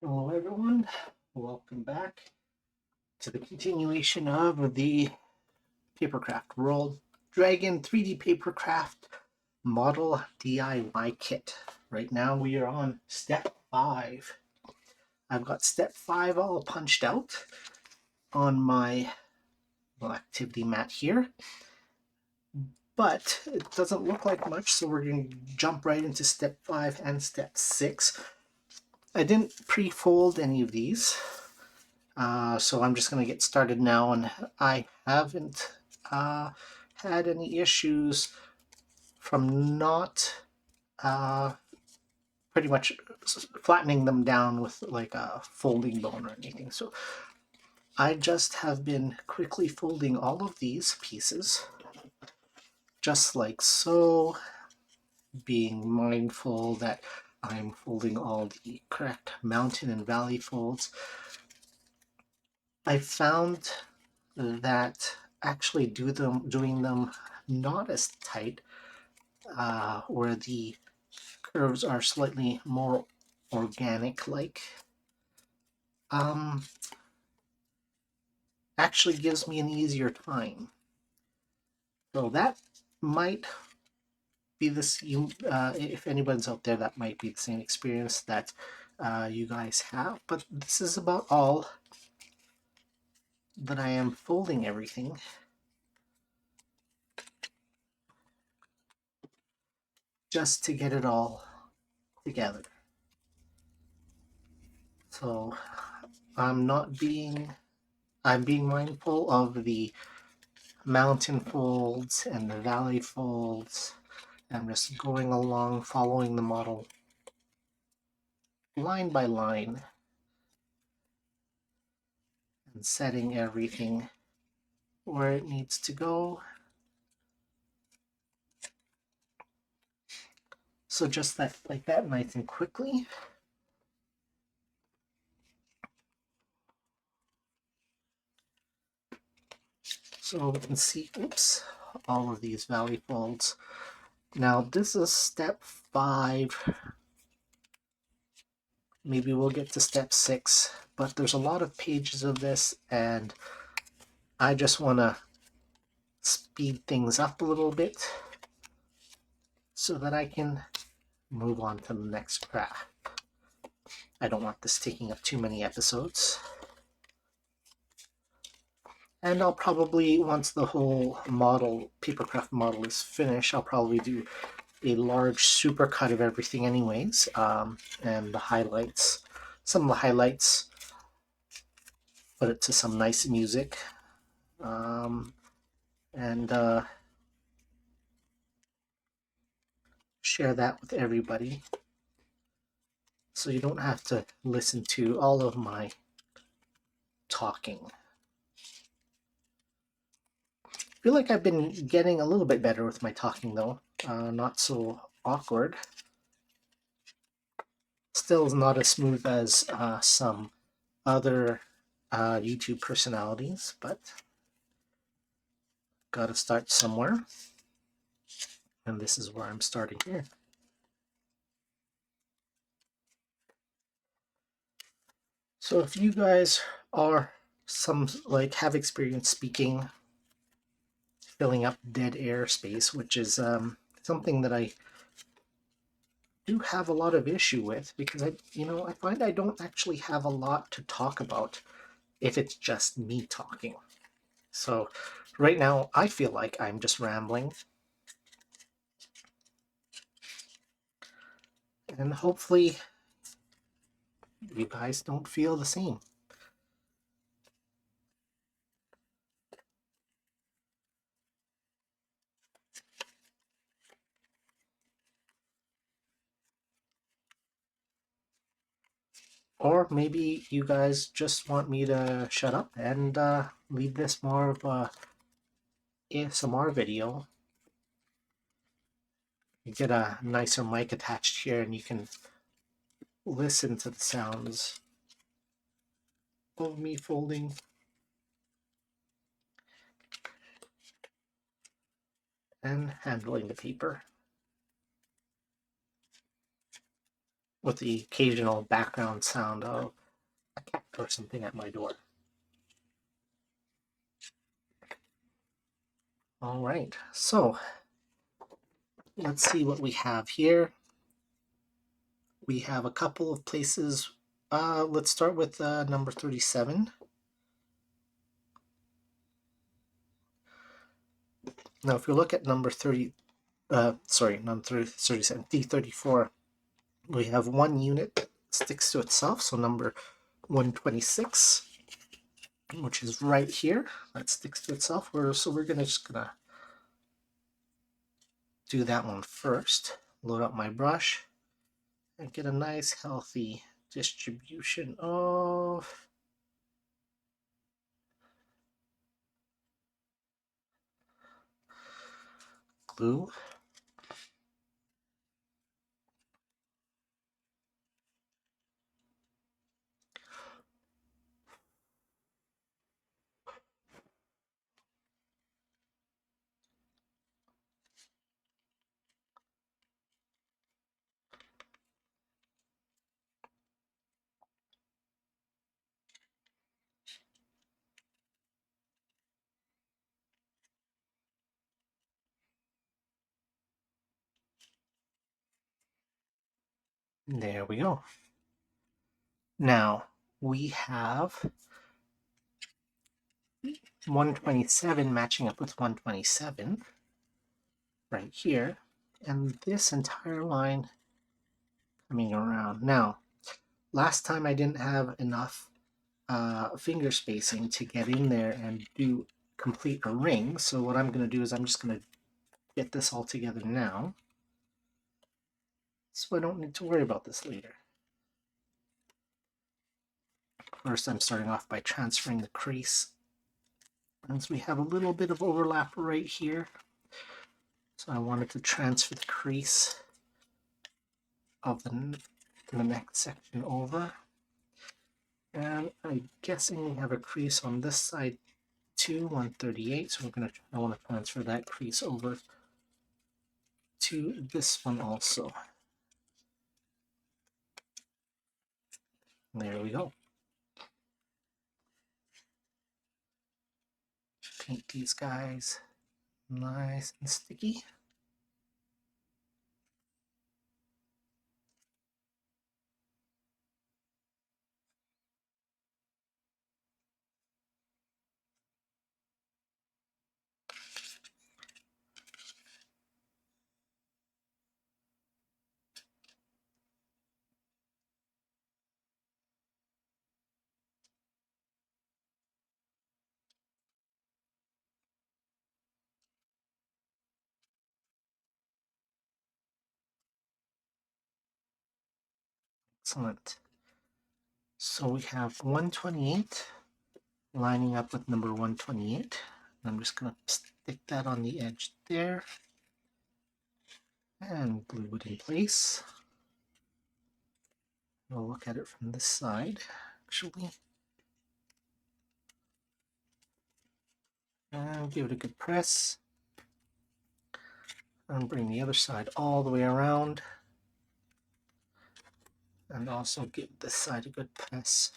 Hello everyone, welcome back to the continuation of the Papercraft World Dragon 3D Papercraft Model DIY Kit. Right now we are on step 5. I've got step 5 all punched out on my activity mat here, but it doesn't look like much, so we're going to jump right into step 5 and step 6. I didn't pre-fold any of these. So I'm just going to get started now, and I haven't had any issues from not pretty much flattening them down with like a folding bone or anything. So I just have been quickly folding all of these pieces, just like so, being mindful that I'm folding all the correct mountain and valley folds. I found that actually doing them not as tight, where the curves are slightly more organic like, actually gives me an easier time. So that might be this, if anyone's out there, that might be the same experience that you guys have. But this is about all that I am folding everything. Just to get it all together. So I'm being mindful of the mountain folds and the valley folds. I'm just going along, following the model line by line and setting everything where it needs to go. So just that, like that, nice and quickly. So we can see, oops, all of these valley folds. Now this is step 5. Maybe we'll get to step 6, but there's a lot of pages of this, and I just want to speed things up a little bit so that I can move on to the next craft. I don't want this taking up too many episodes. And I'll probably, once the whole model, Papercraft model is finished, I'll probably do a large supercut of everything anyways, and the highlights, some of the highlights, put it to some nice music, and share that with everybody, so you don't have to listen to all of my talking. I feel like I've been getting a little bit better with my talking though, not so awkward. Still is not as smooth as some other YouTube personalities, but gotta start somewhere, and this is where I'm starting here. So if you guys are have experience speaking, filling up dead air space, which is something that I do have a lot of issue with, because I find I don't actually have a lot to talk about if it's just me talking. So right now I feel like I'm just rambling, and hopefully you guys don't feel the same. Or maybe you guys just want me to shut up and leave this more of a ASMR video. You get a nicer mic attached here and you can listen to the sounds of me folding. And handling the paper. with the occasional background sound of a cat or something at my door. All right, so let's see what we have here. We have a couple of places. Let's start with number 37. Now, if you look at number 30, number 37, D34, we have one unit that sticks to itself, so number 126, which is right here, that sticks to itself. So we're just gonna do that one first. Load up my brush and get a nice healthy distribution of glue. There we go. Now we have 127 matching up with 127 right here, and this entire line coming around. Now, last time I didn't have enough finger spacing to get in there and complete a ring, so what I'm going to do is I'm just going to get this all together now, so I don't need to worry about this later. First, I'm starting off by transferring the crease, as we have a little bit of overlap right here. So I wanted to transfer the crease of the next section over. And I'm guessing we have a crease on this side too, 138. So I want to transfer that crease over to this one also. There we go. Paint these guys nice and sticky. Excellent. So we have 128 lining up with number 128. I'm just going to stick that on the edge there and glue it in place. We'll look at it from this side, actually. And give it a good press. And bring the other side all the way around. And also give this side a good press.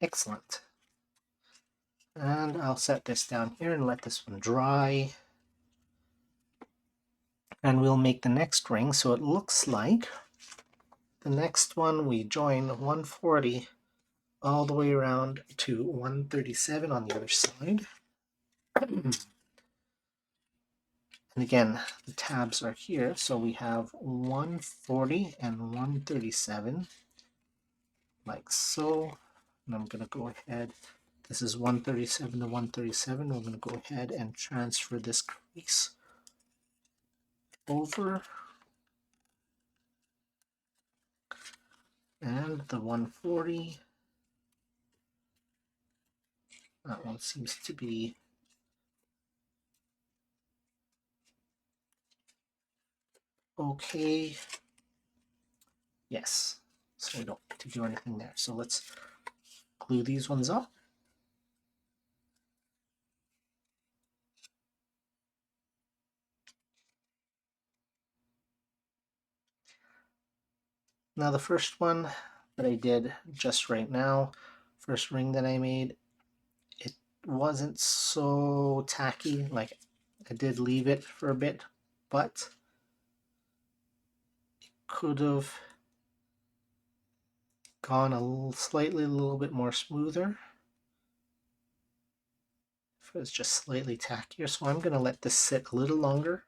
Excellent. And I'll set this down here and let this one dry. And we'll make the next ring. So it looks like the next one we join 140 all the way around to 137 on the other side. And again, the tabs are here. So we have 140 and 137 like so. And I'm going to go ahead. This is 137 to 137. We're going to go ahead and transfer this crease over. And the 140. That one seems to be okay. Yes. So we don't need to do anything there. So let's glue these ones up. Now the first one that I did just right now, first ring that I made, it wasn't so tacky. Like, I did leave it for a bit, but could have gone a little bit more smoother if it was just slightly tackier. So I'm going to let this sit a little longer.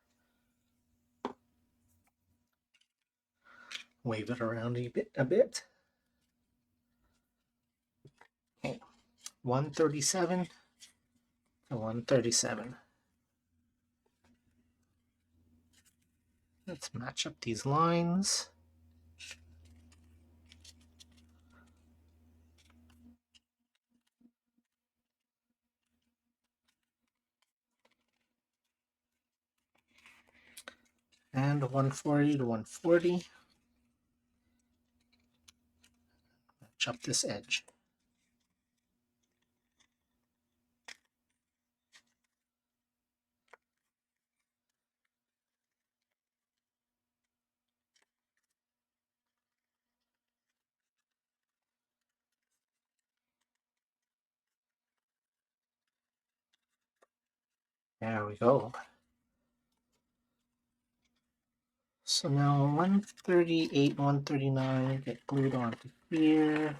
Wave it around a bit. Okay, 137 to 137. Let's match up these lines. And 140 to 140. Match up this edge. There we go. So now 138, 139 get glued onto here.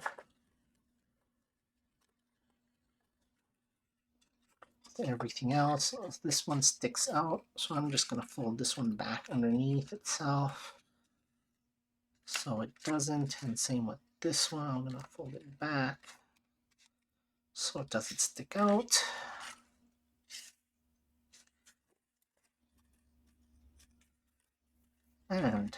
Everything else, this one sticks out, so I'm just going to fold this one back underneath itself so it doesn't, and same with this one. I'm going to fold it back so it doesn't stick out. And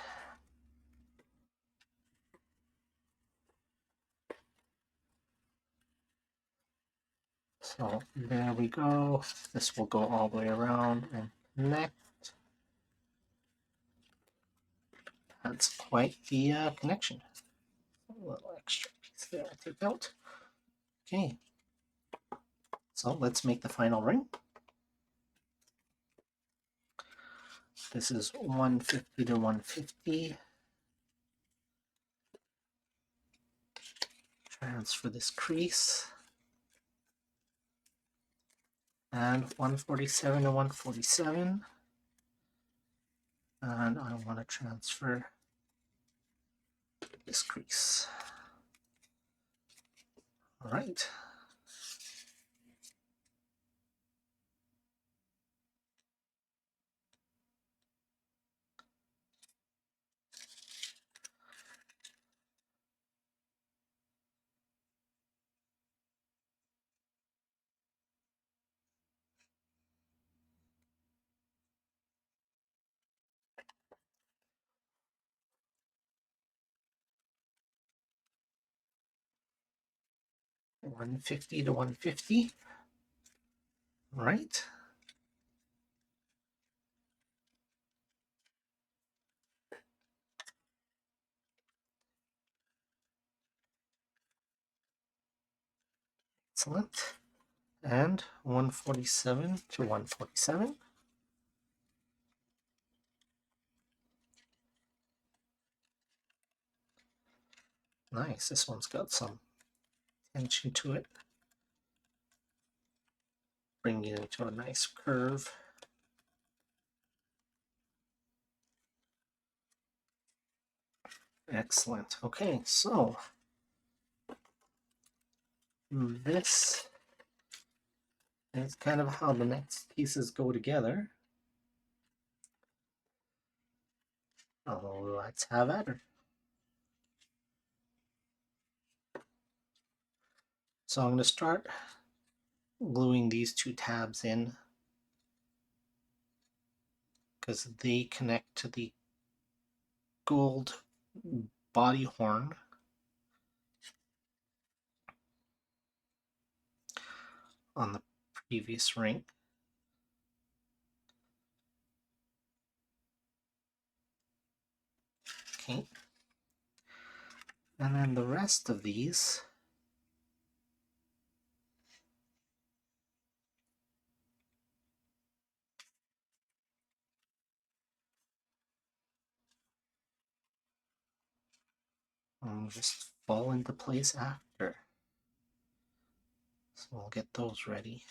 so there we go. This will go all the way around and connect. That's quite the connection. A little extra piece there I'll take out. Okay, so let's make the final ring. This is 150 to 150. Transfer this crease. And 147 to 147. And I want to transfer this crease. All right. $150 to $150. Right. Excellent. And 147 to 147. Nice. This one's got some tension to it. Bring it into a nice curve. Excellent. Okay, so this is kind of how the next pieces go together. Oh, let's have at her. So I'm going to start gluing these two tabs in because they connect to the gold body horn on the previous ring. Okay. And then the rest of these just fall into place after. So we'll get those ready.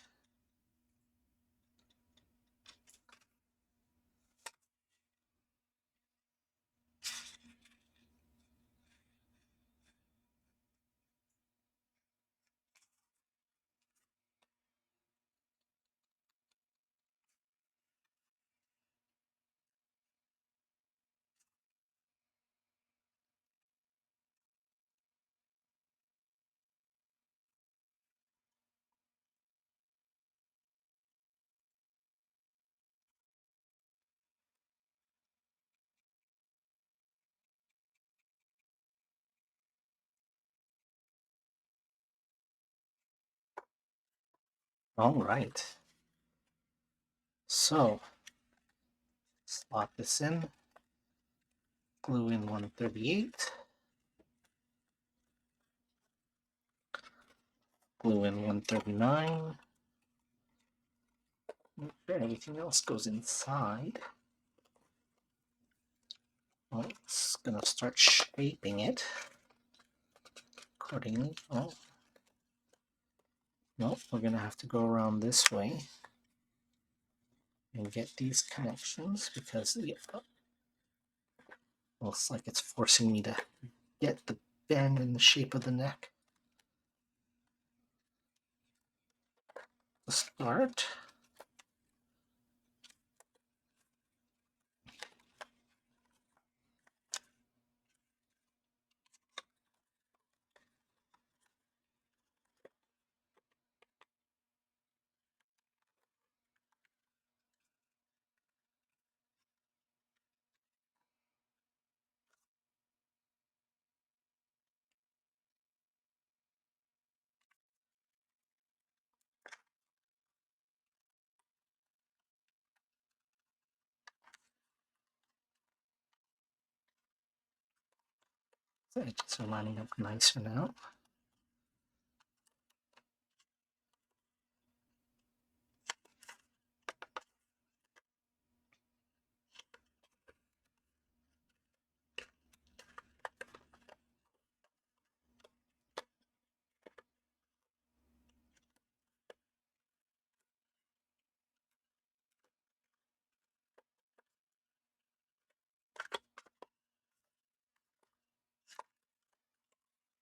All right. So slot this in, glue in 138, glue in 139. Okay, everything else goes inside. Well, it's gonna start shaping it accordingly. Oh, no, we're gonna have to go around this way and get these connections because it looks like it's forcing me to get the bend in the shape of the neck. To start. The edges are lining up nicer now.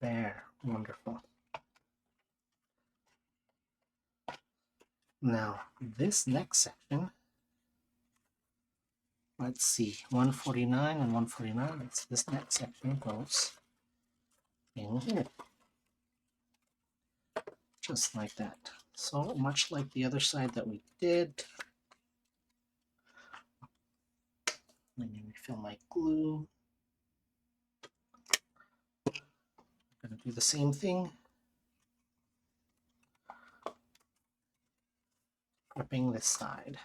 There, wonderful. Now, this next section, let's see, 149 and 149. This next section goes in here, just like that. So much like the other side that we did. Let me refill my glue. I'm going to do the same thing. Prepping this side.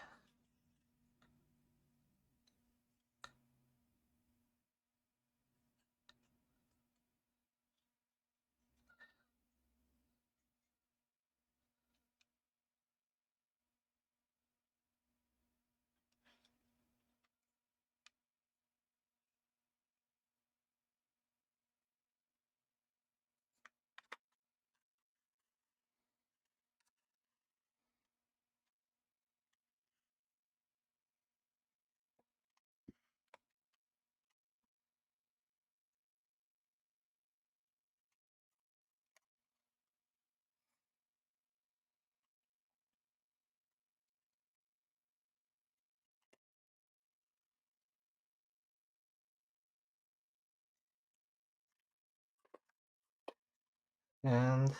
And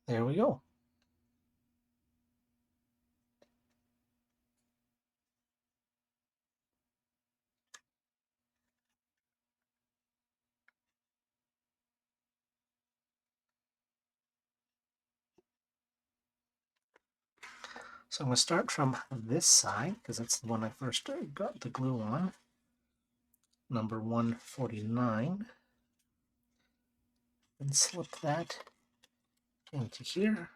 there we go. So I'm going to start from this side because that's the one I first got the glue on. Number 149. And slip that into here.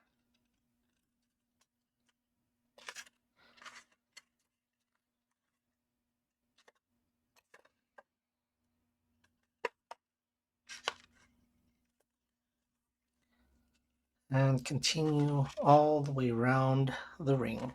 and continue all the way around the ring.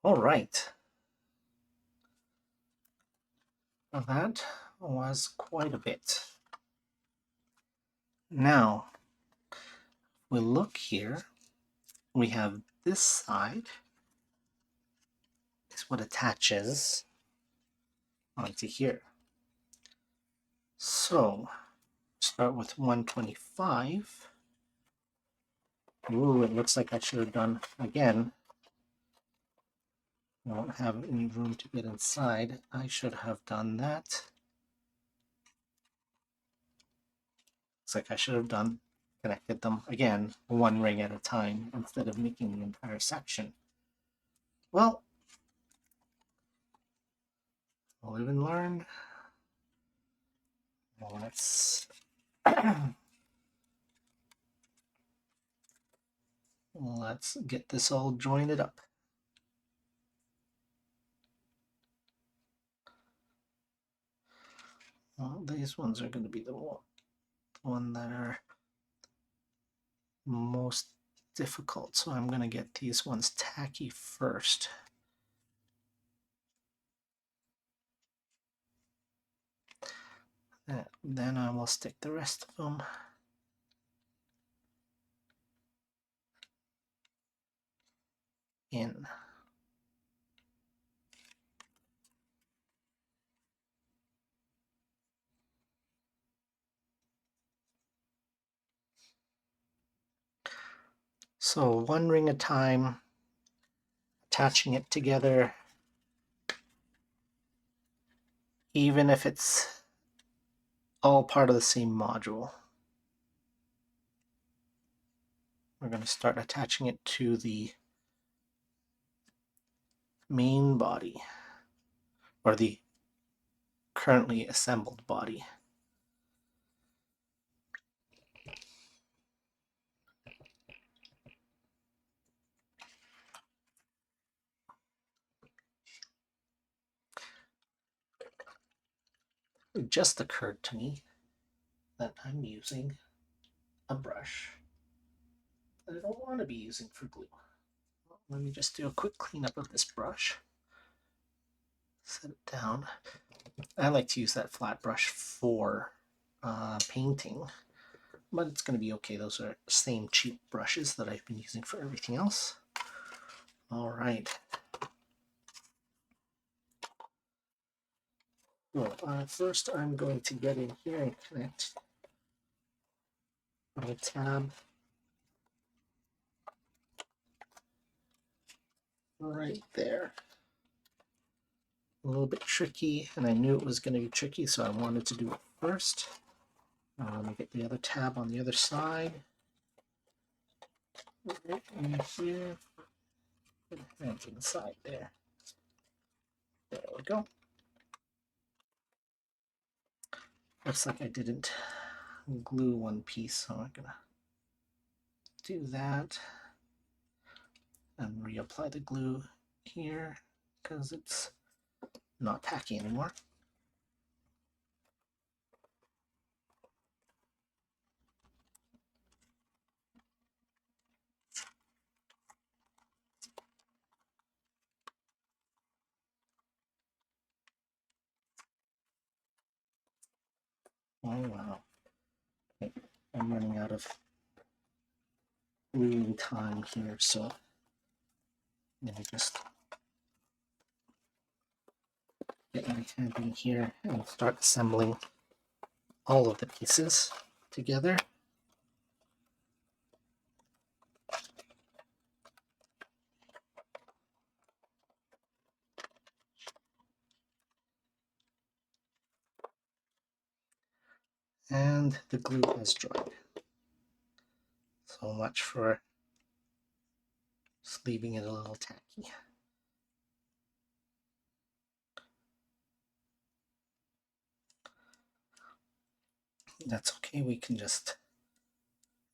All right. Well, that was quite a bit. Now, we look here. We have this side is what attaches onto here. So, start with 125. Ooh, it looks like I should have done again. I don't have any room to get inside. I should have done that. Looks like I should have connected them again, one ring at a time, instead of making the entire section. Well, live and learn. Let's let's get this all jointed up. Well, these ones are going to be the one that are most difficult, so I'm going to get these ones tacky first. Then I will stick the rest of them in. So one ring at a time, attaching it together, even if it's all part of the same module. We're going to start attaching it to the main body, or the currently assembled body. It just occurred to me that I'm using a brush that I don't want to be using for glue. Let me just do a quick cleanup of this brush. Set it down. I like to use that flat brush for painting, but it's going to be okay. Those are the same cheap brushes that I've been using for everything else. All right. Well, first I'm going to get in here and connect my tab right there. A little bit tricky, and I knew it was going to be tricky, so I wanted to do it first. Let me get the other tab on the other side. Right in here. And inside there. There we go. Looks like I didn't glue one piece, so I'm gonna do that and reapply the glue here because it's not tacky anymore. Oh wow. Okay. I'm running out of breathing time here, so let me just get my hand in here and start assembling all of the pieces together. And the glue has dried. So much for just leaving it a little tacky. That's okay, we can just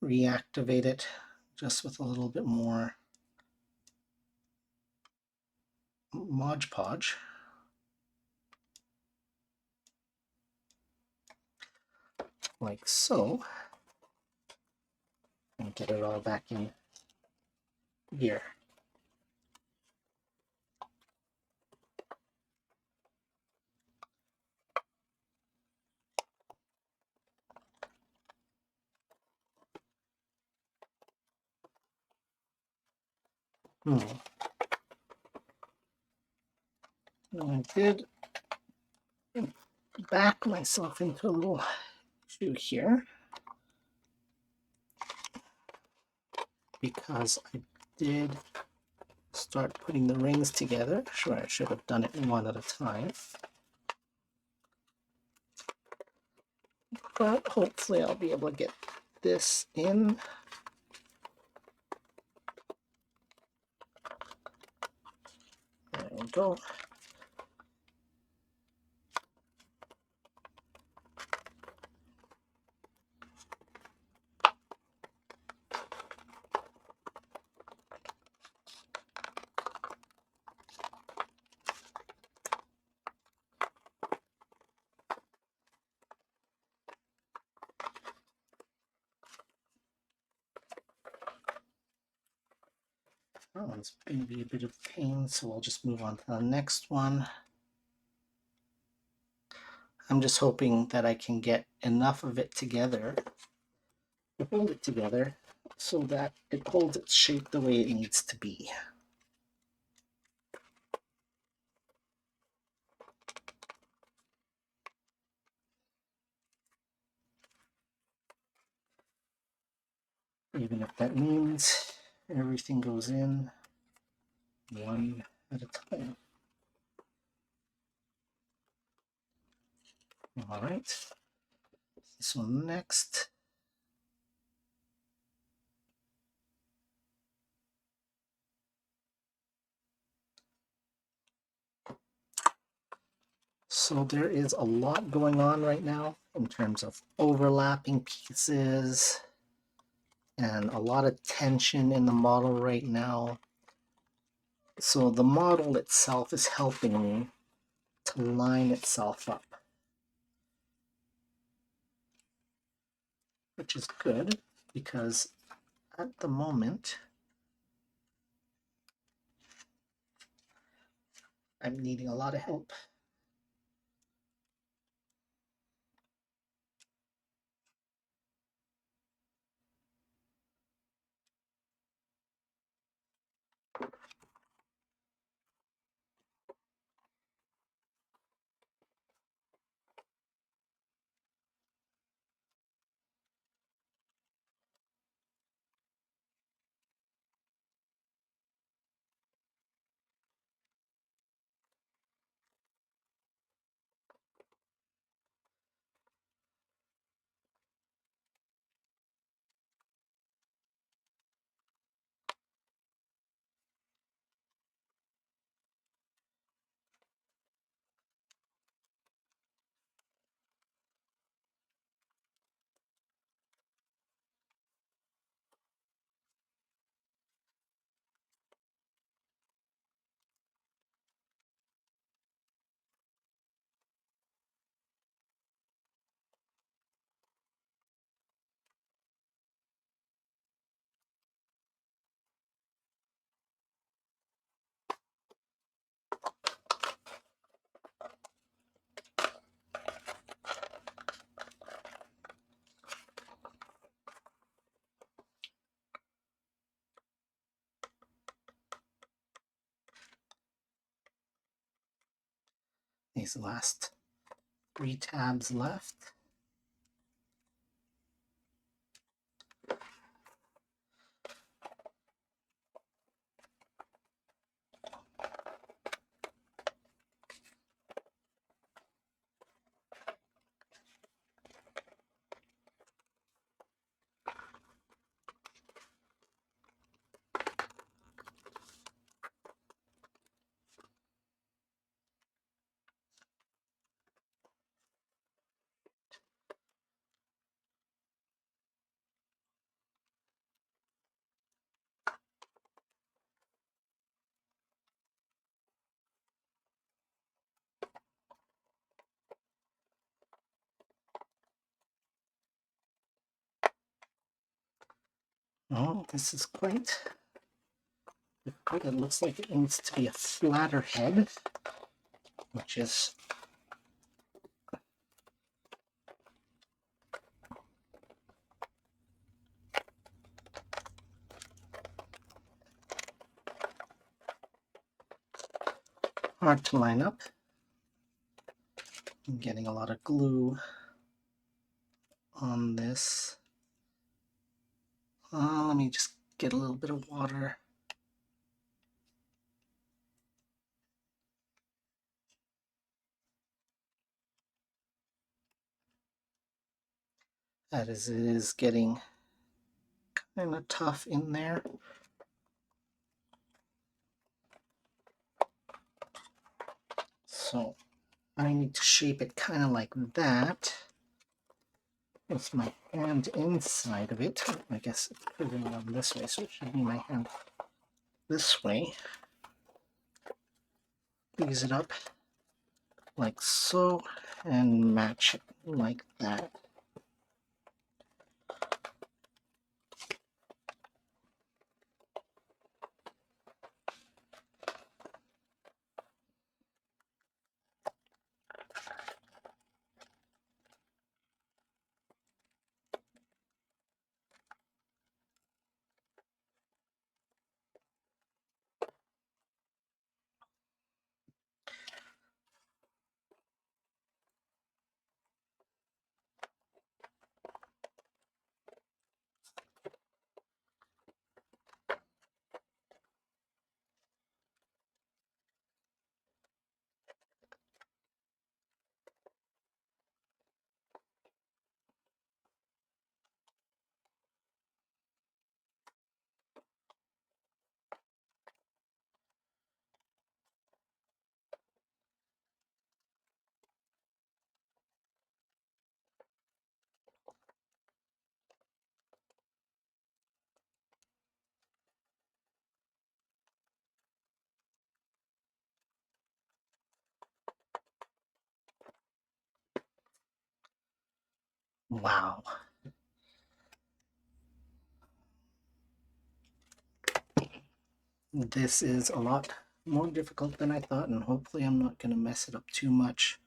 reactivate it just with a little bit more Mod Podge. Like so. And get it all back in gear. I did back myself into a little issue here because I did start putting the rings together. Sure, I should have done it one at a time. But hopefully I'll be able to get this in. There we go. That one's going to be a bit of a pain, so we'll just move on to the next one. I'm just hoping that I can get enough of it together to hold it together so that it holds its shape the way it needs to be. Even if that means everything goes in one at a time. All right. So next, so there is a lot going on right now in terms of overlapping pieces and a lot of tension in the model right now. So the model itself is helping me to line itself up, which is good because at the moment I'm needing a lot of help. these last 3 tabs left. Oh, this is quite difficult. It looks like it needs to be a flatter head, which is hard to line up. I'm getting a lot of glue on this. Let me just get a little bit of water. That is, it is getting kind of tough in there. So I need to shape it kind of like that with my hand inside of it. I guess it's putting it on this way, so it should be my hand this way. Ease it up like so and match it like that. Wow. This is a lot more difficult than I thought, and hopefully I'm not going to mess it up too much.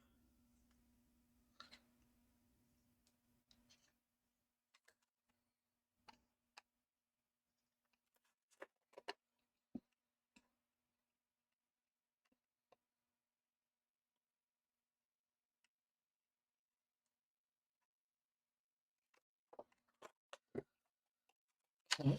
Okay.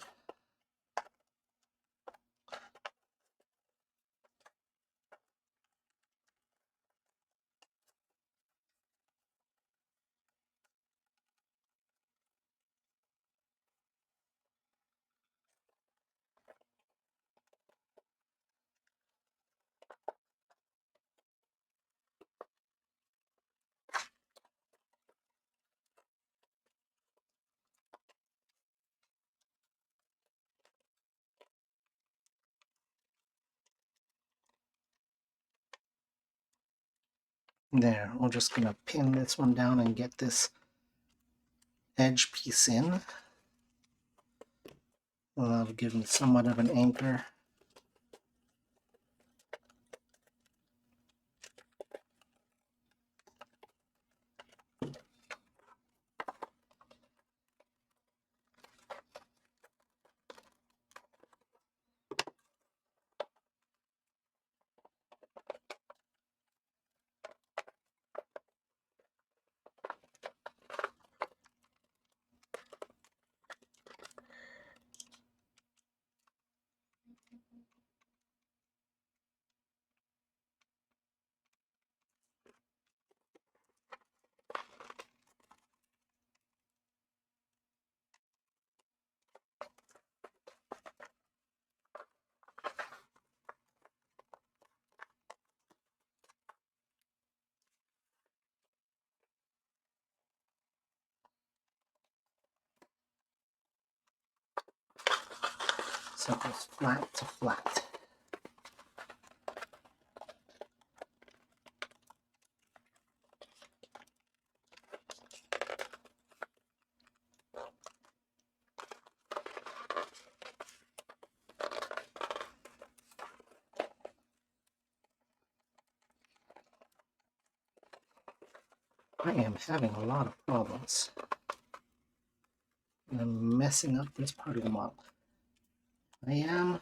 There, we're just going to pin this one down and get this edge piece in. Well, that'll give me somewhat of an anchor. So it goes flat to flat. I am having a lot of problems. And I'm messing up this part of the model. I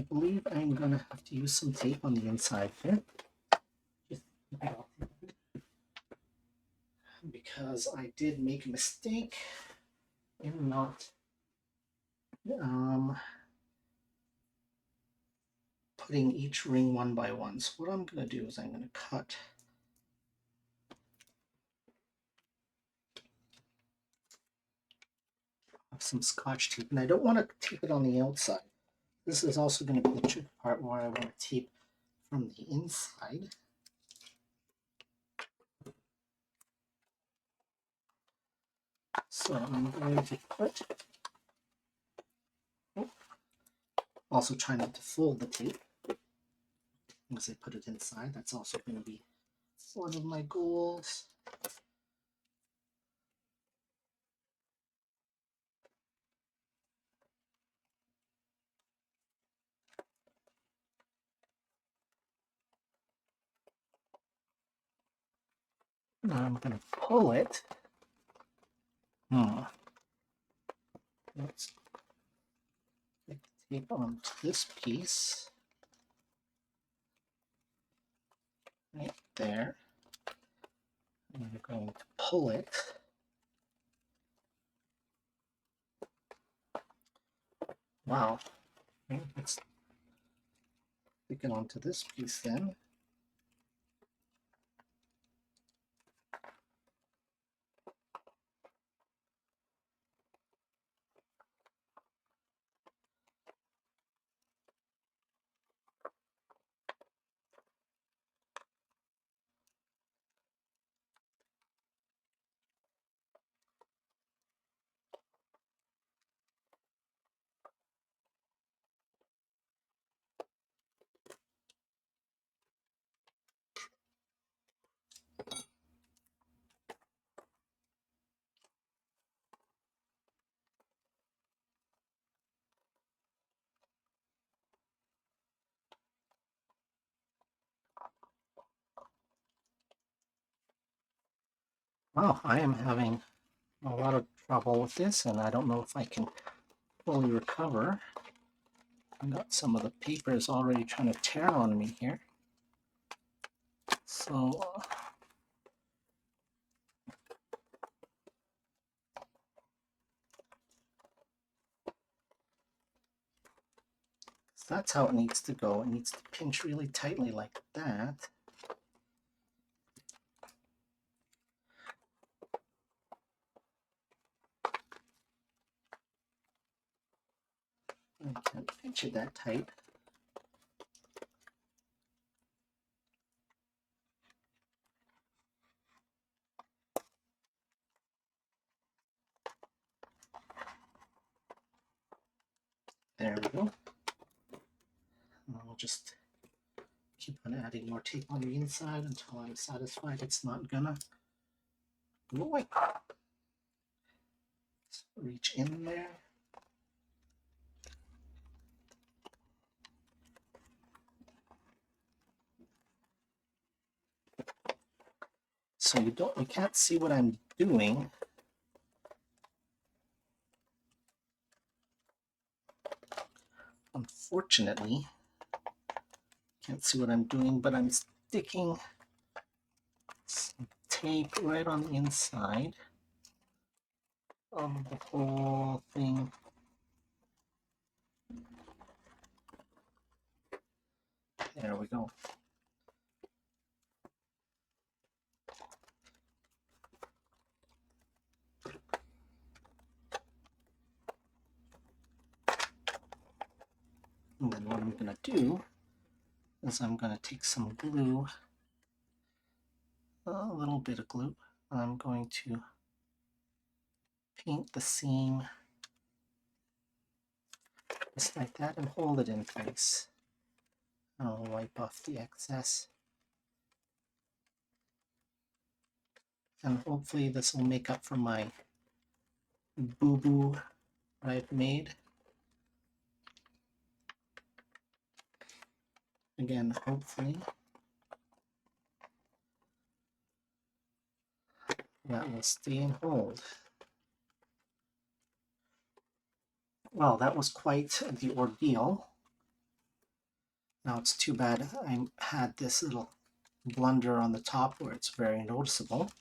believe I'm going to have to use some tape on the inside here. Because I did make a mistake in not putting each ring one by one. So what I'm going to do is I'm going to cut some Scotch tape, and I don't want to tape it on the outside. This is also going to be the tricky part where I want to tape from the inside. So I'm going to put, also try not to fold the tape as I put it inside. That's also going to be one of my goals. Now I'm going to pull it. Let's take the tape onto this piece. Right there. And we're going to pull it. Wow. Okay, let's stick it onto this piece then. Wow, I am having a lot of trouble with this, and I don't know if I can fully recover. I got some of the papers already trying to tear on me here. So that's how it needs to go. It needs to pinch really tightly like that. I can't pinch it that tight. There we go. And I'll just keep on adding more tape on the inside until I'm satisfied it's not gonna go away. Let's reach in there. So you can't see what I'm doing. Unfortunately, can't see what I'm doing, but I'm sticking some tape right on the inside of the whole thing. There we go. And then what I'm going to do is I'm going to take some glue, a little bit of glue. I'm going to paint the seam just like that, and hold it in place. I'll wipe off the excess. And hopefully this will make up for my boo-boo I've made. Again, hopefully that will stay and hold. Well, that was quite the ordeal. Now it's too bad I had this little blunder on the top where it's very noticeable.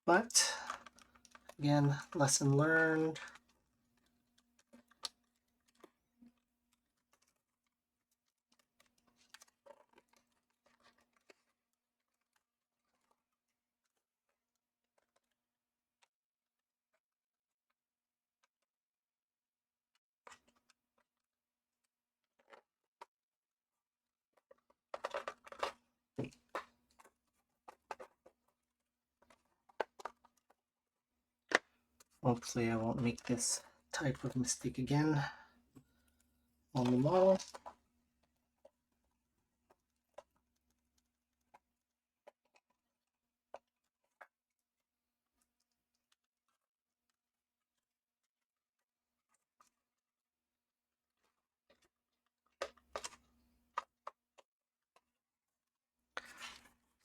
But again, lesson learned. Hopefully I won't make this type of mistake again on the model.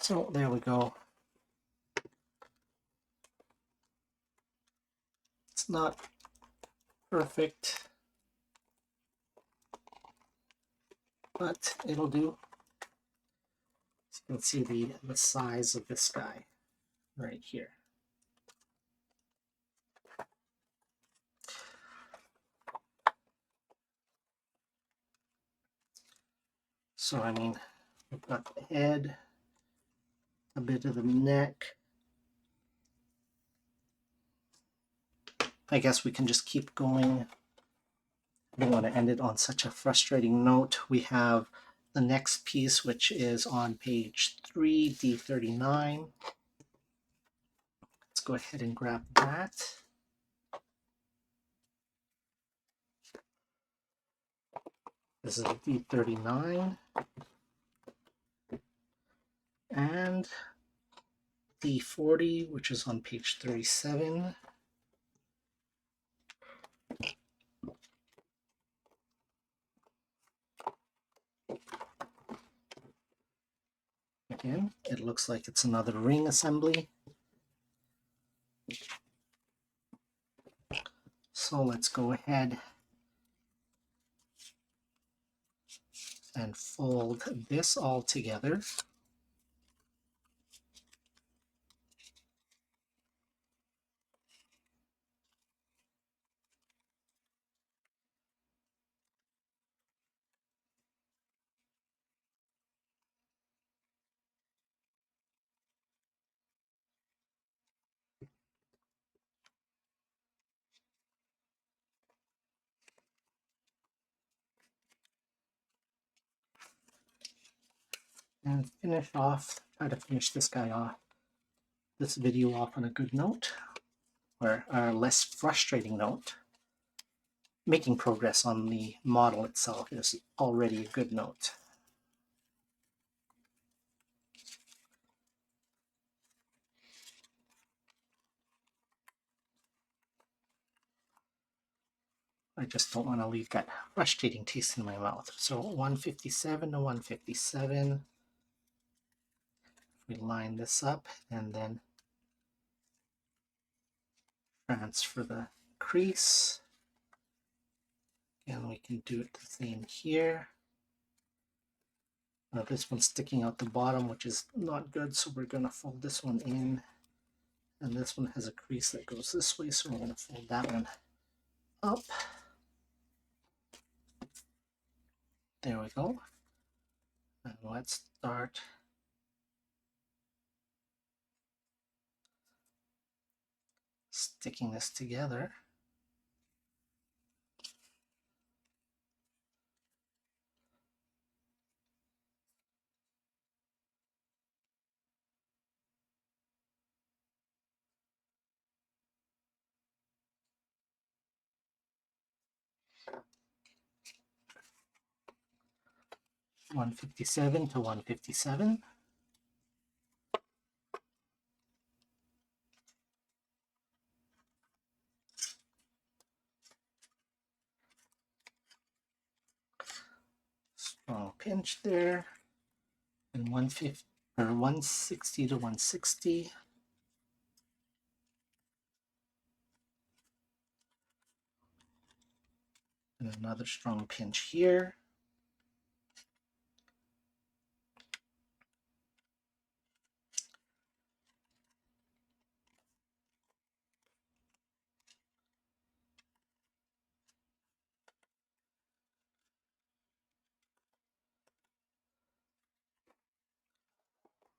So there we go. It's not perfect, but it'll do. So you can see the size of this guy right here. So I mean, we've got the head, a bit of the neck. I guess we can just keep going. I don't want to end it on such a frustrating note. We have the next piece, which is on page 3, D39. Let's go ahead and grab that. This is D39. And D40, which is on page 37. Again, it looks like it's another ring assembly. So let's go ahead and fold this all together. And try to finish this guy off, this video off on a good note, or a less frustrating note. Making progress on the model itself is already a good note. I just don't want to leave that frustrating taste in my mouth. So 157 to 157. We line this up and then transfer the crease. And we can do it the same here. Now this one's sticking out the bottom, which is not good, so we're going to fold this one in. And this one has a crease that goes this way, so we're going to fold that one up. There we go. And let's start sticking this together. 157 to 157. Strong pinch there. And 150 or 160 to 160. And another strong pinch here.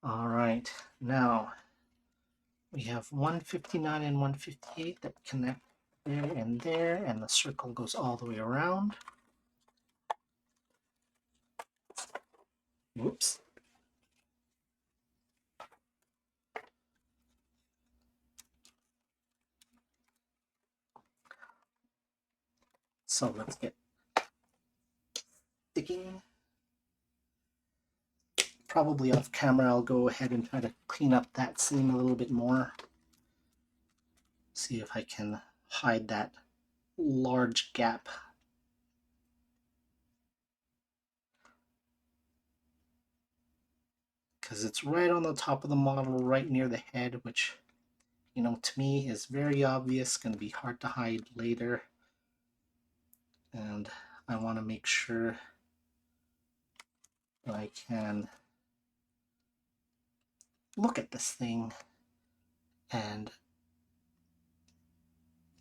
All right, now we have 159 and 158 that connect there, and the circle goes all the way around. Whoops. So let's get sticking. Probably off camera, I'll go ahead and try to clean up that seam a little bit more. See if I can hide that large gap. Because it's right on the top of the model, right near the head, which, you know, to me is very obvious, going to be hard to hide later. And I want to make sure that I can look at this thing and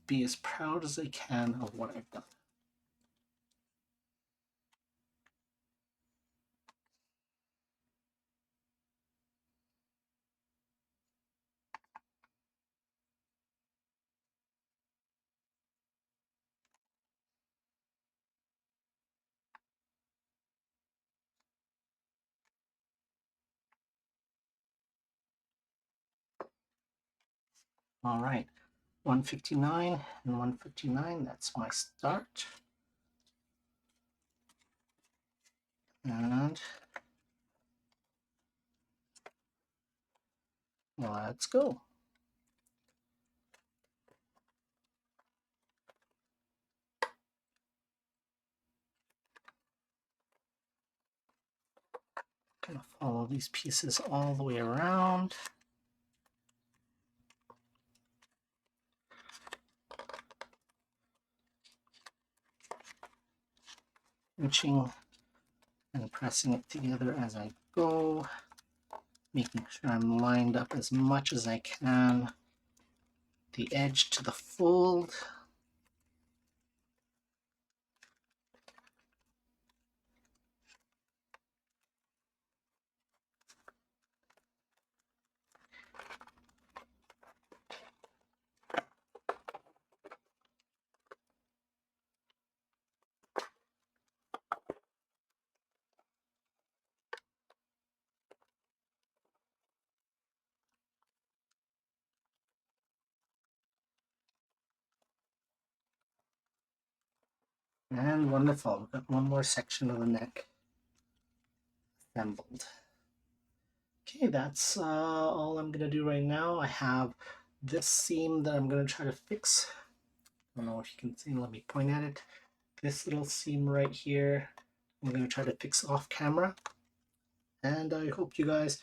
be as proud as I can of what I've done. All right, 159 and 159, that's my start. And let's go. Gonna follow these pieces all the way around. Pinching and pressing it together as I go, making sure I'm lined up as much as I can. The edge to the fold. And wonderful, we've got one more section of the neck assembled. Okay, that's all I'm gonna do right now. I have this seam that I'm gonna try to fix. I don't know if you can see, let me point at it. This little seam right here, I'm gonna try to fix off camera. And I hope you guys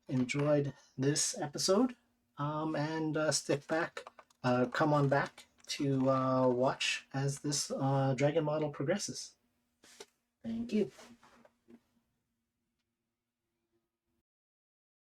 enjoyed this episode. And stick back, come on back to watch as this dragon model progresses. Thank you.